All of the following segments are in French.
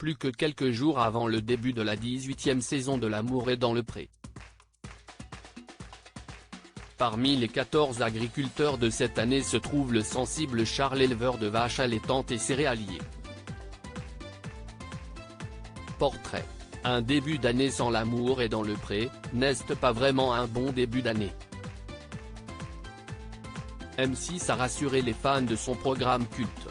plus que quelques jours avant le début de la 18e saison de L'amour est dans le pré. Parmi les 14 agriculteurs de cette année se trouve le sensible Charles, éleveur de vaches allaitantes et céréalier. Portrait. Un début d'année sans L'amour est dans le pré, n'est-ce pas vraiment un bon début d'année? M6 a rassuré les fans de son programme culte.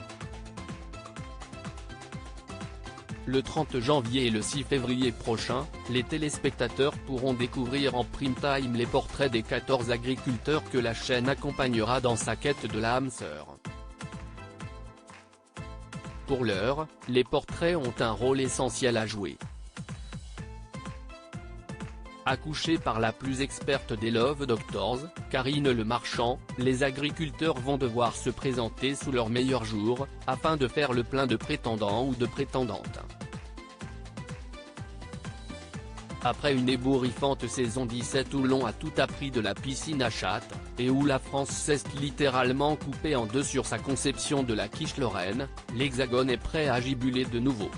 Le 30 janvier et le 6 février prochain, les téléspectateurs pourront découvrir en prime time les portraits des 14 agriculteurs que la chaîne accompagnera dans sa quête de l'âme sœur. Pour l'heure, les portraits ont un rôle essentiel à jouer. Accouchés par la plus experte des Love Doctors, Karine Le Marchand, les agriculteurs vont devoir se présenter sous leur meilleur jour, afin de faire le plein de prétendants ou de prétendantes. Après une ébouriffante saison 17 où l'on a tout appris de la piscine à chatte, et où la France s'est littéralement coupée en deux sur sa conception de la quiche lorraine, l'Hexagone est prêt à gibuler de nouveau.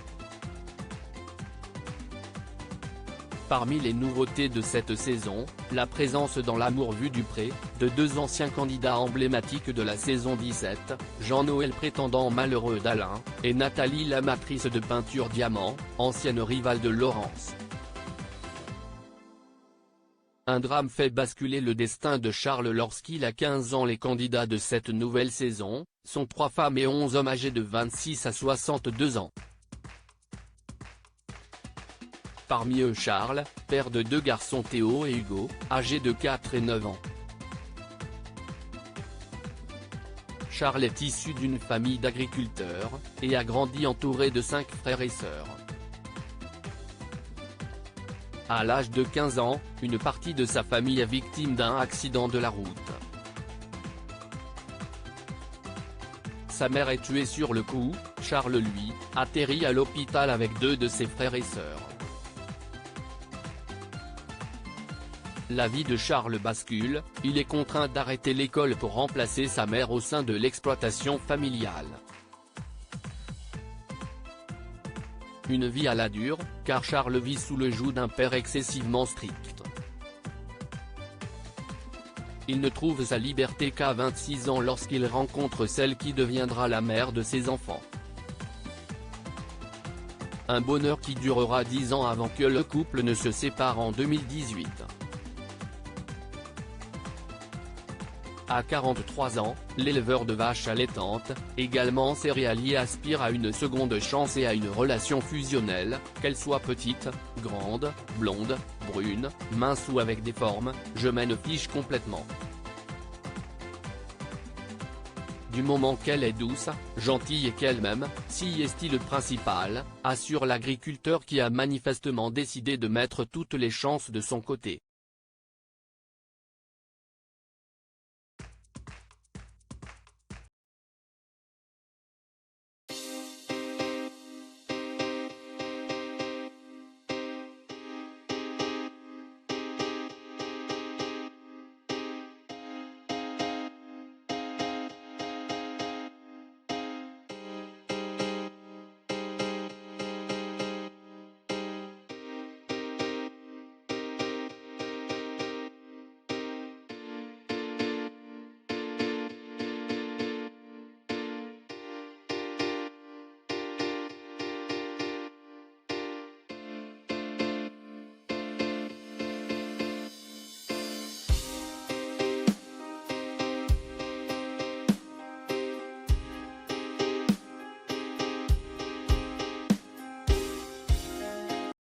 Parmi les nouveautés de cette saison, la présence dans L'amour vu du pré, de deux anciens candidats emblématiques de la saison 17, Jean-Noël prétendant malheureux d'Alain, et Nathalie l'amatrice de peinture diamant, ancienne rivale de Laurence. Un drame fait basculer le destin de Charles lorsqu'il a 15 ans. Les candidats de cette nouvelle saison sont 3 femmes et 11 hommes âgés de 26 à 62 ans. Parmi eux Charles, père de 2 garçons Théo et Hugo, âgés de 4 et 9 ans. Charles est issu d'une famille d'agriculteurs, et a grandi entouré de 5 frères et sœurs. À l'âge de 15 ans, une partie de sa famille est victime d'un accident de la route. Sa mère est tuée sur le coup, Charles lui, atterrit à l'hôpital avec 2 de ses frères et sœurs. La vie de Charles bascule, il est contraint d'arrêter l'école pour remplacer sa mère au sein de l'exploitation familiale. Une vie à la dure, car Charles vit sous le joug d'un père excessivement strict. Il ne trouve sa liberté qu'à 26 ans lorsqu'il rencontre celle qui deviendra la mère de ses enfants. Un bonheur qui durera 10 ans avant que le couple ne se sépare en 2018. À 43 ans, l'éleveur de vaches allaitantes, également céréalier, aspire à une seconde chance et à une relation fusionnelle, qu'elle soit petite, grande, blonde, brune, mince ou avec des formes, je m'en fiche complètement. Du moment qu'elle est douce, gentille et qu'elle m'aime, si est-il le principal, assure l'agriculteur qui a manifestement décidé de mettre toutes les chances de son côté.